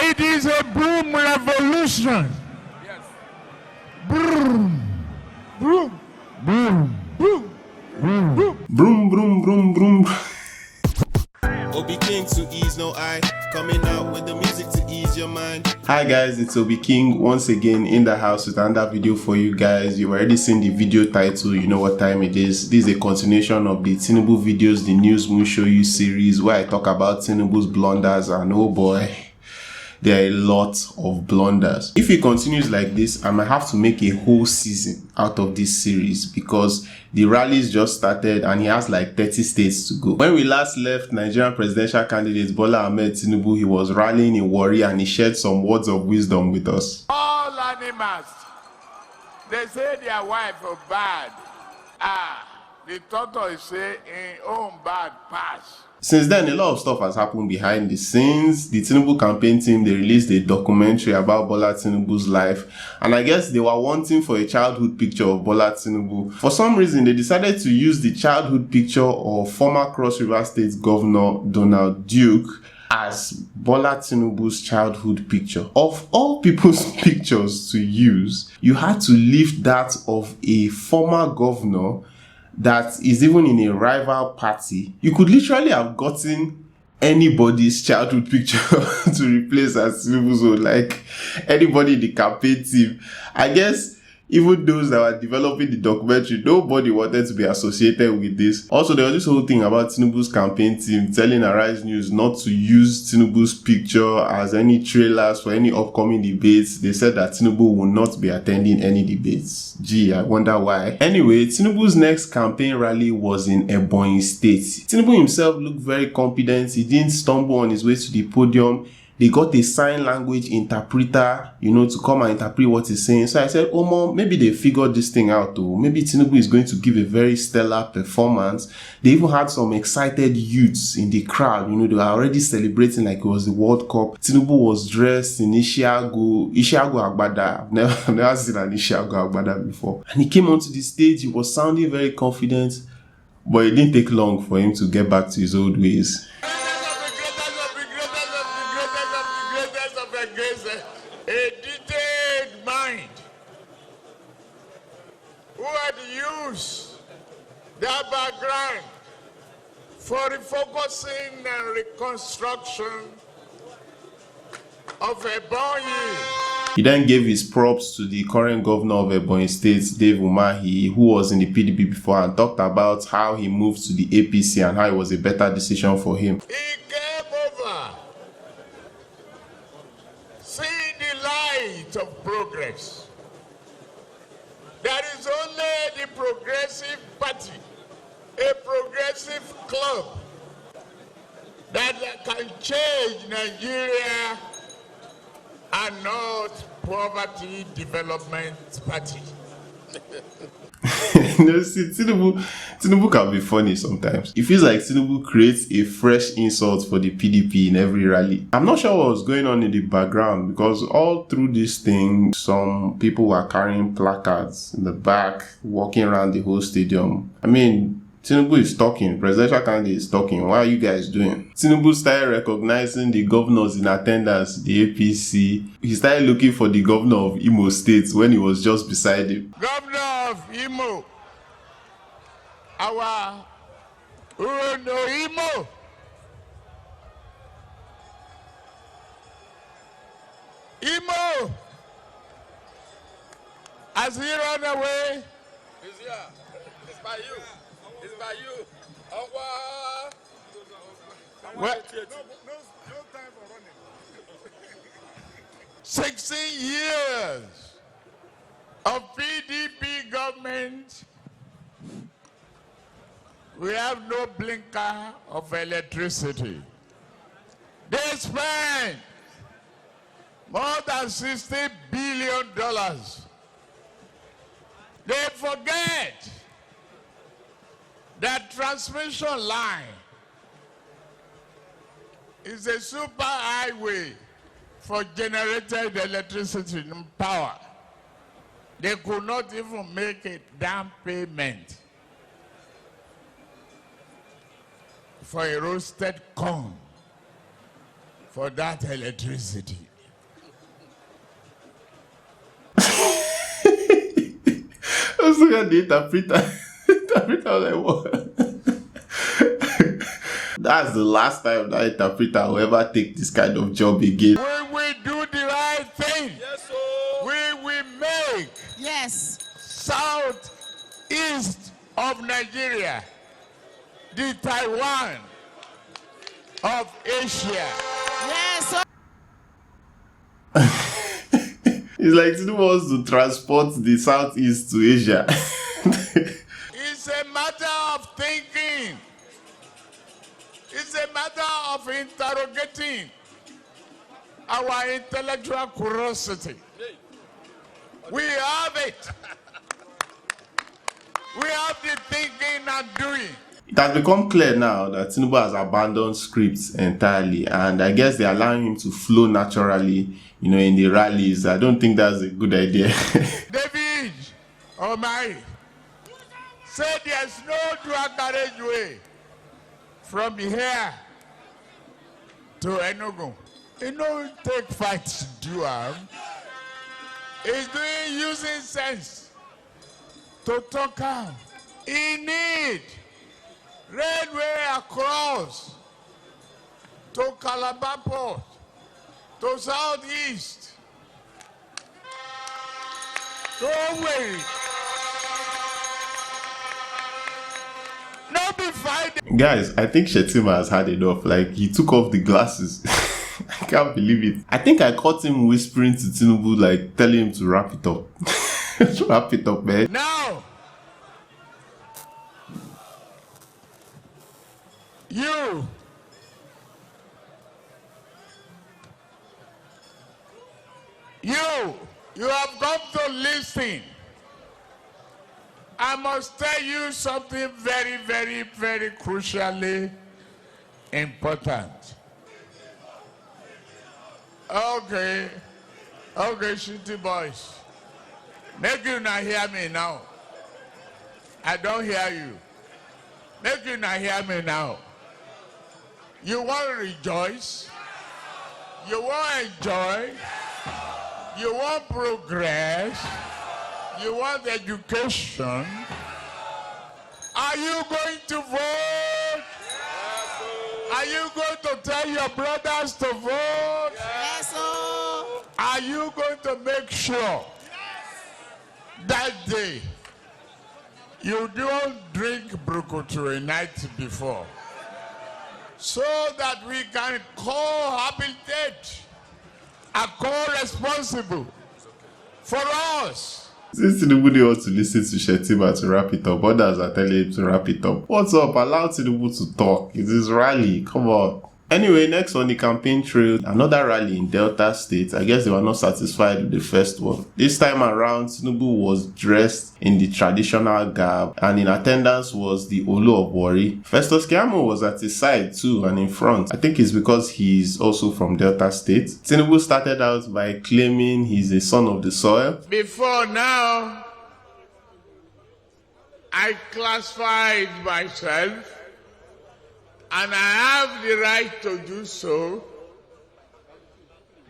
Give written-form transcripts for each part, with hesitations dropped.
It is a boom revolution. Yes. Boom. Boom. Boom. Boom. Boom. Broom, broom, broom, broom. OB Keeng to ease no eye, coming out with the music to ease your mind. Hi guys, it's OB Keeng once again in the house with another video for you guys. You've already seen the video title, you know what time it is. This is a continuation of the Tinubu videos, the News Will Show You series, where I talk about Tinubu's blunders, and oh boy, there are a lot of blunders. If it continues like this, I might have to make a whole season out of this series because the rallies just started and he has like 30 states to go. When we last left Nigerian presidential candidate Bola Ahmed Tinubu, he was rallying in Warri and he shared some words of wisdom with us. All animals, they say their wife are bad. The tortoise say in own bad pass. Since then, a lot of stuff has happened behind the scenes. The Tinubu campaign team, they released a documentary about Bola Tinubu's life. And I guess they were wanting for a childhood picture of Bola Tinubu. For some reason, they decided to use the childhood picture of former Cross River State Governor Donald Duke as Bola Tinubu's childhood picture. Of all people's pictures to use, you had to leave that of a former governor that is even in a rival party. You could literally have gotten anybody's childhood picture to replace as Tinubu's own, like anybody in the campaign team. I guess even those that were developing the documentary, nobody wanted to be associated with this. Also, there was this whole thing about Tinubu's campaign team telling Arise News not to use Tinubu's picture as any trailers for any upcoming debates. They said that Tinubu will not be attending any debates. Gee, I wonder why. Anyway, Tinubu's next campaign rally was in Ebonyi State. Tinubu himself looked very confident. He didn't stumble on his way to the podium. They got a sign language interpreter, to come and interpret what he's saying. So I said, oh, Mom, maybe they figured this thing out though. Maybe Tinubu is going to give a very stellar performance. They even had some excited youths in the crowd. They were already celebrating like it was the World Cup. Tinubu was dressed in Ishiagu Agbada. I've never seen an Ishiagu Agbada before. And he came onto the stage. He was sounding very confident, but it didn't take long for him to get back to his old ways. A detailed mind who had used their background for refocusing and reconstruction of Ebonyi. He then gave his props to the current governor of Ebonyi State, Dave Umahi, who was in the PDP before, and talked about how he moved to the APC and how it was a better decision for him. He came over, seeing the light of progress. There is only the Progressive Party, a progressive club that can change Nigeria and not Poverty Development Party. See, Tinubu can be funny sometimes. It feels like Tinubu creates a fresh insult for the PDP in every rally. I'm not sure what was going on in the background because all through this thing, some people were carrying placards in the back, walking around the whole stadium. I mean, Tinubu is talking, presidential candidate is talking. What are you guys doing? Tinubu started recognizing the governors in attendance, the APC. He started looking for the governor of Imo State when he was just beside him. Governor of Imo, our Urono Imo. Imo, has he run away? He's here. It's by you. It's by you. What? No time for running. 16 years of PDP government, we have no blinker of electricity. They spent more than $60 billion. They forget that transmission line is a super highway for generated electricity and power. They could not even make a down payment for a roasted corn for that electricity. Let's look at the interpreter. The interpreter was like, what? That's the last time that interpreter will ever take this kind of job again. We will do the right thing. Yes, sir. We will make southeast of Nigeria the Taiwan of Asia. It's like Tinubu wants to transport the southeast to Asia. It's a matter of thinking. It's a matter of interrogating our intellectual curiosity. We have it. We have the thinking and doing. It has become clear now that Tinubu has abandoned scripts entirely, and I guess they're allowing him to flow naturally, in the rallies. I don't think that's a good idea. David, oh my, say there's no dual carriageway from here to Enugu. It don't take fight to do it. It's doing using sense to talk out. In need railway across to Calabar Port, to Southeast. Don't worry. Not be fighting. Guys, I think Shetima has had enough. Like, he took off the glasses. I can't believe it. I think I caught him whispering to Tinubu, like, telling him to wrap it up. Wrap it up, man. Now, you have come to listen. I must tell you something very, very, very crucially important. Okay, shitty boys. Make you not hear me now. I don't hear you. Make you not hear me now. You want to rejoice? You want to enjoy? You want progress? You want education? Are you going to vote? Are you going to tell your brothers to vote? Yes, sir. Are you going to make sure that day you don't drink brukutu a night before, so that we can cohabitate and co-responsible for us? Since Tinubu wants to listen to Shetima to wrap it up, others are telling him to wrap it up. What's up? Allow Tinubu to talk. It's his rally. Come on. Anyway, next on the campaign trail, another rally in Delta State. I guess they were not satisfied with the first one. This time around, Tinubu was dressed in the traditional garb, and in attendance was the Olu of Warri. Festus Keyamo was at his side too and in front. I think it's because he's also from Delta State. Tinubu started out by claiming he's a son of the soil. Before now, I classified myself, and I have the right to do so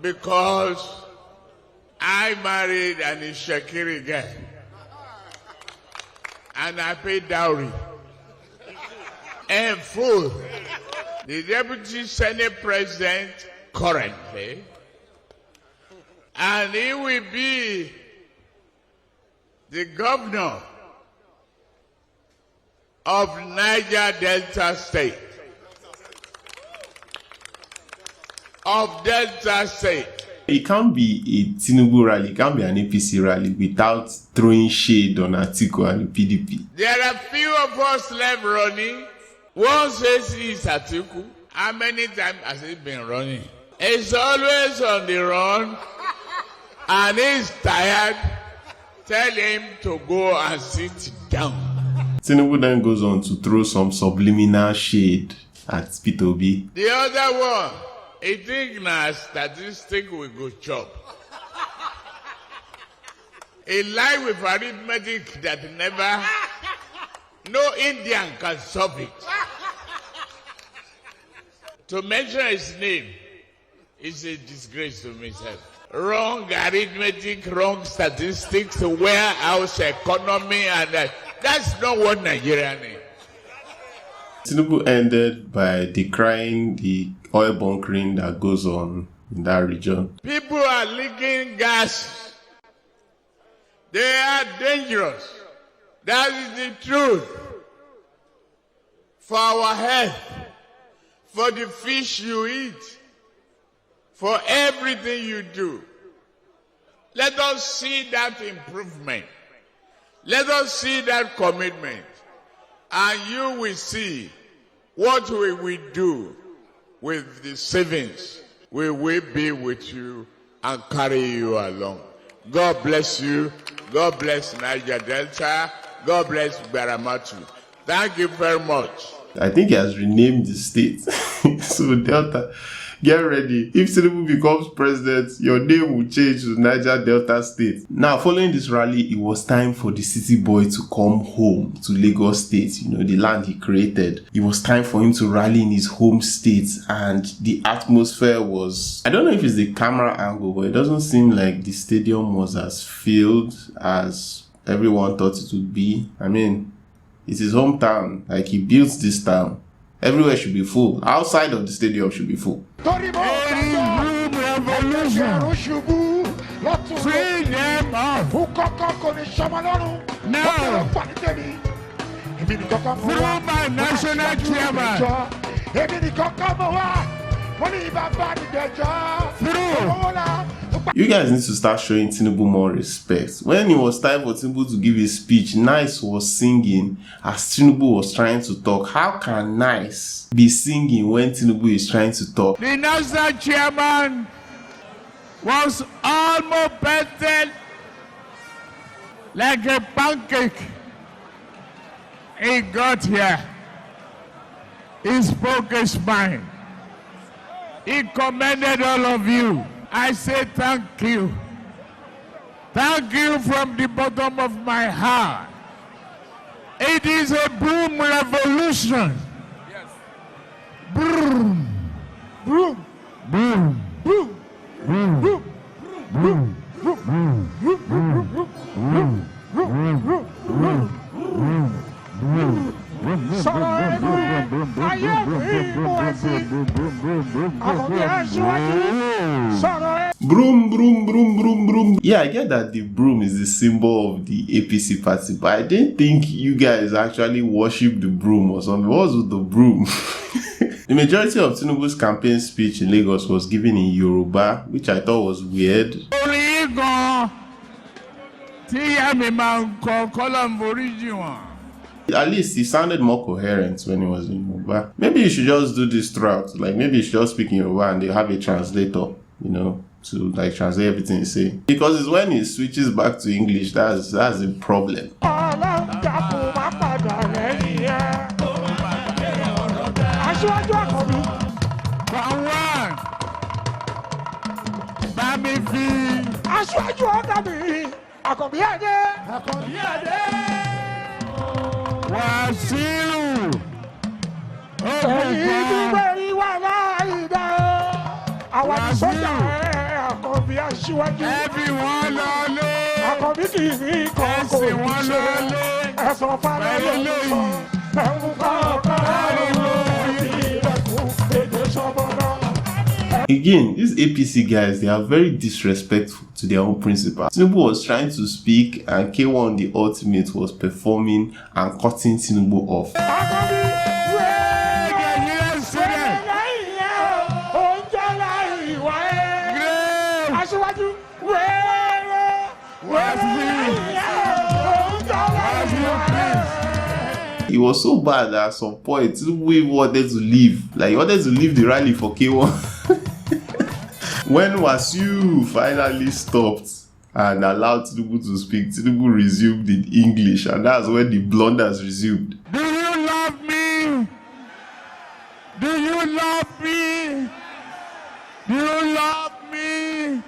because I married an Ishakiri girl and I paid dowry in full. The Deputy Senate President currently, and he will be the governor of Niger Delta State. Of Delta State. It can't be a Tinubu rally, it can't be an APC rally without throwing shade on Atiku and the PDP. There are few of us left running. One says he's Atiku. How many times has he been running? He's always on the run and he's tired. Tell him to go and sit down. Tinubu then goes on to throw some subliminal shade at Peter Obi. The other one, he thinks na statistic we go chop. A lie with arithmetic that never, no Indian can solve it. To mention his name, It's a disgrace to myself. Wrong arithmetic, wrong statistics, warehouse economy, and that's not what Nigeria needs. Tinubu ended by decrying the oil bunkering that goes on in that region. People are leaking gas. They are dangerous. That is the truth. For our health, for the fish you eat, for everything you do. Let us see that improvement. Let us see that commitment. And you will see what we will do with the savings. We will be with you and carry you along. God bless you. God bless Niger Delta. God bless Baramatu. Thank you very much. I think he has renamed the state. So Delta, get ready. If Tinubu becomes president, your name will change to Niger Delta State. Now, following this rally, it was time for the city boy to come home to Lagos State, the land he created. It was time for him to rally in his home state, and the atmosphere was, I don't know if it's the camera angle, but it doesn't seem like the stadium was as filled as everyone thought it would be. I mean, it's his hometown. Like, he built this town. Everywhere should be full. Outside of the stadium should be full. Free them up. Now, through my national chairman, you guys need to start showing Tinubu more respect. When it was time for Tinubu to give his speech, Nice was singing as Tinubu was trying to talk. How can Nice be singing when Tinubu is trying to talk? the national chairman was almost belted like a pancake. He got here. He spoke his mind. He commended all of you. I say thank you. Thank you from the bottom of my heart. It is a broom revolution. Yes. Broom. Broom. Broom. Broom. Broom. Broom. Broom. Broom. Broom. Broom. Broom. Broom, broom, broom, broom, broom. Yeah, I get that the broom is the symbol of the APC party, but I didn't think you guys actually worship the broom or something. What was with the broom? The majority of Tinubu's campaign speech in Lagos was given in Yoruba, which I thought was weird. At least he sounded more coherent when he was in Yoruba. Maybe you should just do this throughout. Like, maybe you should just speak in Yoruba and they have a translator, to like translate everything he say. Because it's when he switches back to English that's a problem. Everyone Again, these APC guys, they are very disrespectful to their own principal. Tinubu was trying to speak and K1 the ultimate was performing and cutting Tinubu off. It was so bad that at some point Tinubu wanted to leave. Like, he wanted to leave the rally for K1. When Wasiu finally stopped and allowed Tinubu to speak, Tinubu resumed in English, and that's when the blunders resumed. Do you love me? Do you love me? Do you love me?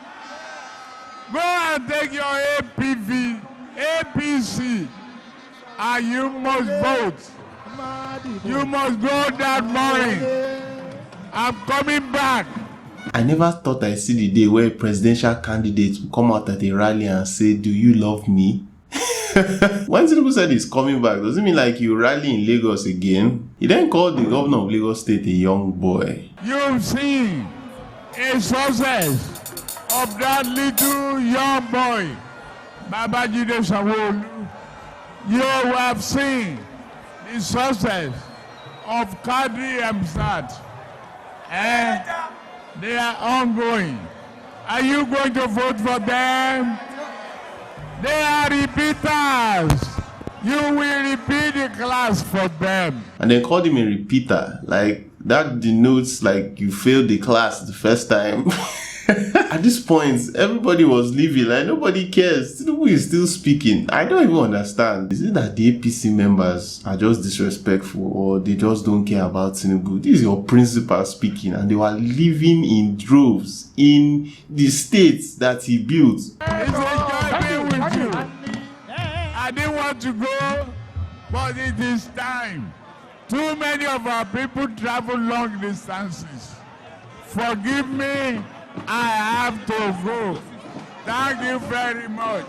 Go and take your APV, APC, and you must vote. You must go that morning. I'm coming back. I never thought I'd see the day where a presidential candidate will come out at a rally and say, "Do you love me?" When Tinubu said he's coming back, does it mean like you rally in Lagos again? He then called the governor of Lagos State a young boy. You've seen a success of that little young boy, Babajide Sanwo-Olu. You have seen the success of Kadri Amsat. And they are ongoing. Are you going to vote for them? They are repeaters. You will repeat the class for them. And they called him a repeater. Like, that denotes like you failed the class the first time. At this point, everybody was leaving. Like, nobody cares. Tinubu is still speaking. I don't even understand. Is it that the APC members are just disrespectful, or they just don't care about Tinubu? This is your principal speaking, and they were living in droves in the states that he built. It's a joy being with you. I didn't want to go, but it is time. Too many of our people travel long distances. Forgive me. I have to go. Thank you very much.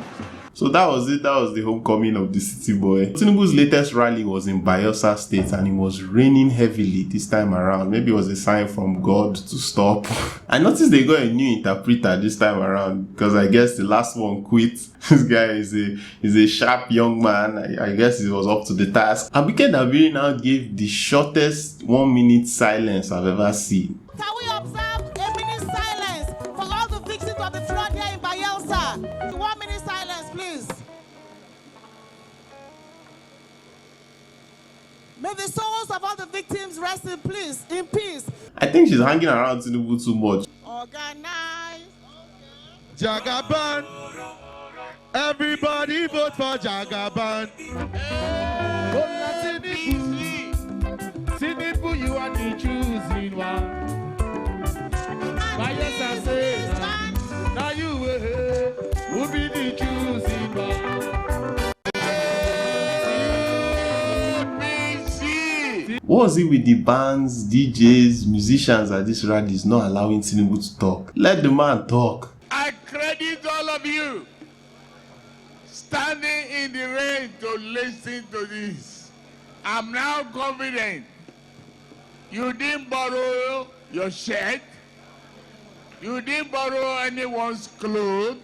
So that was it. That was the homecoming of the city boy. Tinubu's latest rally was in Bayelsa State, and it was raining heavily this time around. Maybe it was a sign from God to stop. I noticed they got a new interpreter this time around, because I guess the last one quit. This guy is a sharp young man. I guess he was up to the task. Abike Dabiri now gave the shortest 1 minute silence I've ever seen. Can we observe a minute silence for all the victims of the flood here in Bayelsa? 1 minute silence, please. May the souls of all the victims rest in peace. I think she's hanging around Tinubu too much. Organize. Jagaban. Everybody vote for Jagaban. Tinubu, you are the choosing one. Bayelsa says, now you will be the choosing one. What was it with the bands, DJs, musicians at this rallies not allowing Tinubu to talk? Let the man talk. I credit all of you standing in the rain to listen to this. I'm now confident you didn't borrow your shirt. You didn't borrow anyone's clothes.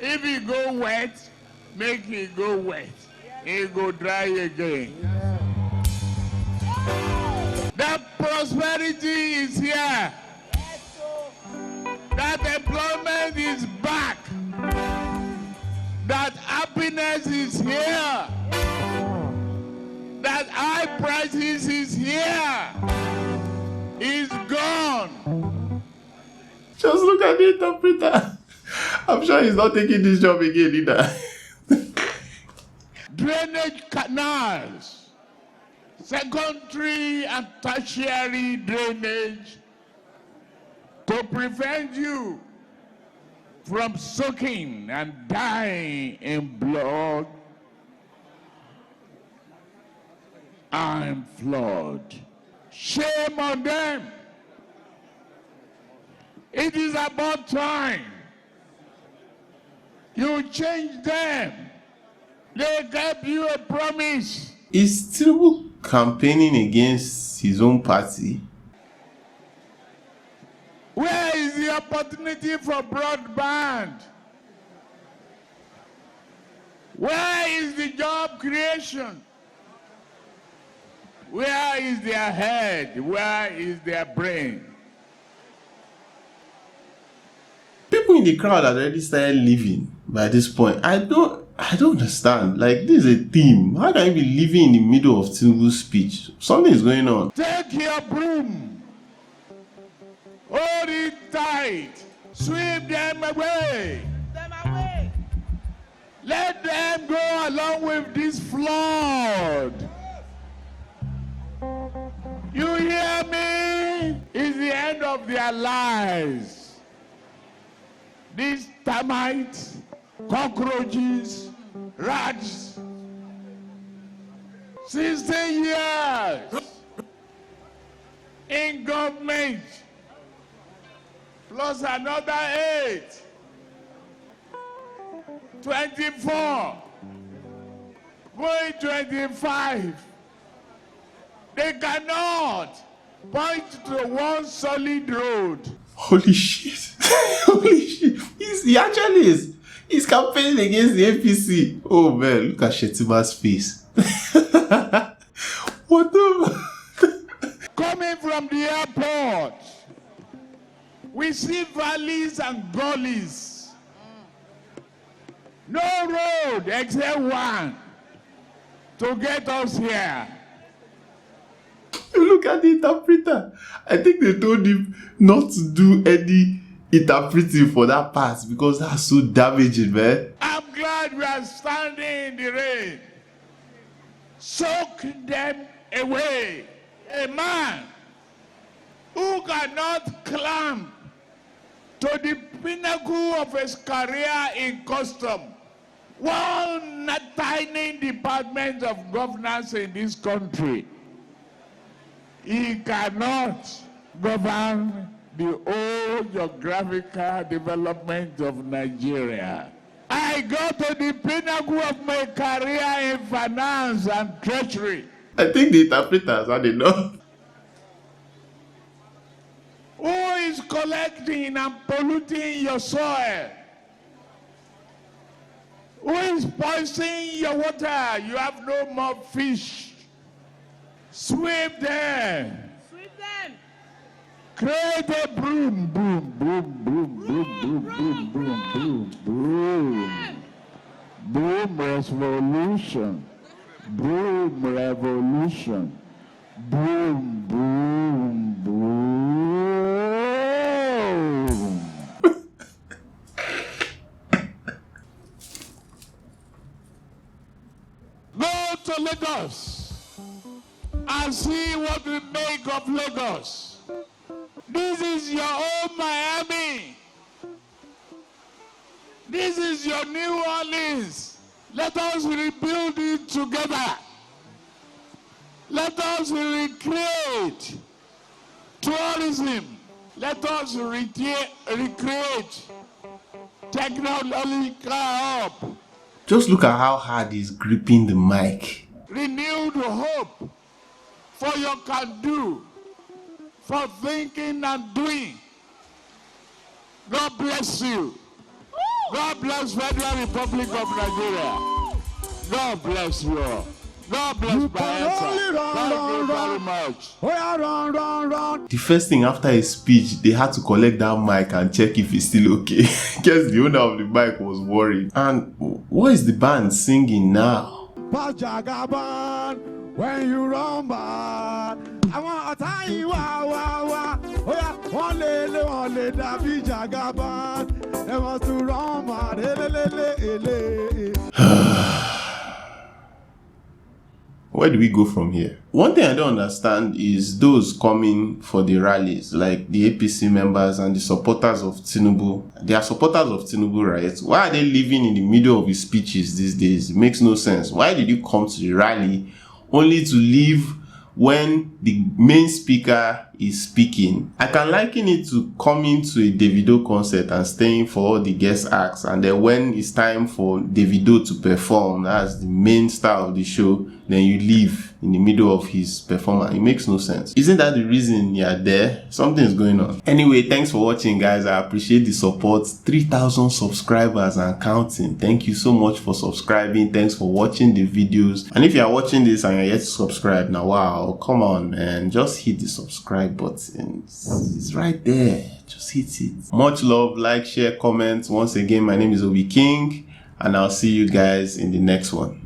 If it go wet, make it go wet. It go dry again. That prosperity is here. That employment is back. That happiness is here. That high prices is here. Is gone. Just look at the interpreter. I'm sure he's not taking this job again either. Drainage canals, secondary and tertiary drainage to prevent you from soaking and dying in blood and flood. Shame on them. It is about time you change them. They gave you a promise. Is Tinubu campaigning against his own party? Where is the opportunity for broadband? Where is the job creation? Where is their head? Where is their brain? People in the crowd had already started leaving by this point. I don't understand. Like, this is a theme. How can you be living in the middle of Tinubu's speech? Something is going on. Take your broom. Hold it tight. Sweep them away. Let them go along with this flood. You hear me? It's the end of their lives. These termites, cockroaches, rats. 16 years in government. plus another 8. 24. Going 25. They cannot point to one solid road. Holy shit. Holy shit. He actually is. He's campaigning against the APC. Oh man, look at Shetima's face. What the? Coming from the airport, we see valleys and gullies. No road except one to get us here. Look at the interpreter. I think they told him not to do any interpreting for that part because that's so damaging, man. I'm glad we are standing in the rain. Soak them away. A man who cannot climb to the pinnacle of his career in custom, one tiny department of governance in this country, he cannot govern the whole geographical development of Nigeria. I got to the pinnacle of my career in finance and treasury. I think the interpreters had enough. Who is collecting and polluting your soil? Who is poisoning your water? You have no more fish. Sweep them. Sweep them. Create a boom, boom, boom, boom, boom, boom, boom, boom, boom, boom. Boom revolution. Boom revolution. Boom, boom, boom. Go to Lagos and see what we make of Lagos. This is your own Miami. This is your New Orleans. Let us rebuild it together. Let us recreate tourism. Let us recreate technological hub. Just look at how hard he's gripping the mic. Renewed hope for your can-do, for thinking and doing. God bless you. God bless Federal Republic of Nigeria. God bless you all. God bless Bayelsa. Thank you very much. The first thing after his speech, they had to collect that mic and check if it's still okay. Guess the owner of the mic was worried. And what is the band singing now? When you run by, I want to tell you, oh yeah, one lady, David Jagaban, they want to run by, Where do we go from here? One thing I don't understand is those coming for the rallies, like the APC members and the supporters of Tinubu. They are supporters of Tinubu, right? Why are they living in the middle of his speeches these days? It makes no sense. Why did you come to the rally only to leave when the main speaker is speaking? I can liken it to coming to a Davido concert and staying for all the guest acts, and then when it's time for Davido to perform as the main star of the show, then you leave in the middle of his performance. It makes no sense. Isn't that the reason you're there? Something's going on. Anyway, thanks for watching, guys. I appreciate the support. 3,000 subscribers and counting. Thank you so much for subscribing. Thanks for watching the videos. And if you are watching this and you're yet to subscribe, now wow, come on, man, just hit the subscribe button. It's right there. Just hit it. Much love, like, share, comment. Once again, my name is OB Keeng, and I'll see you guys in the next one.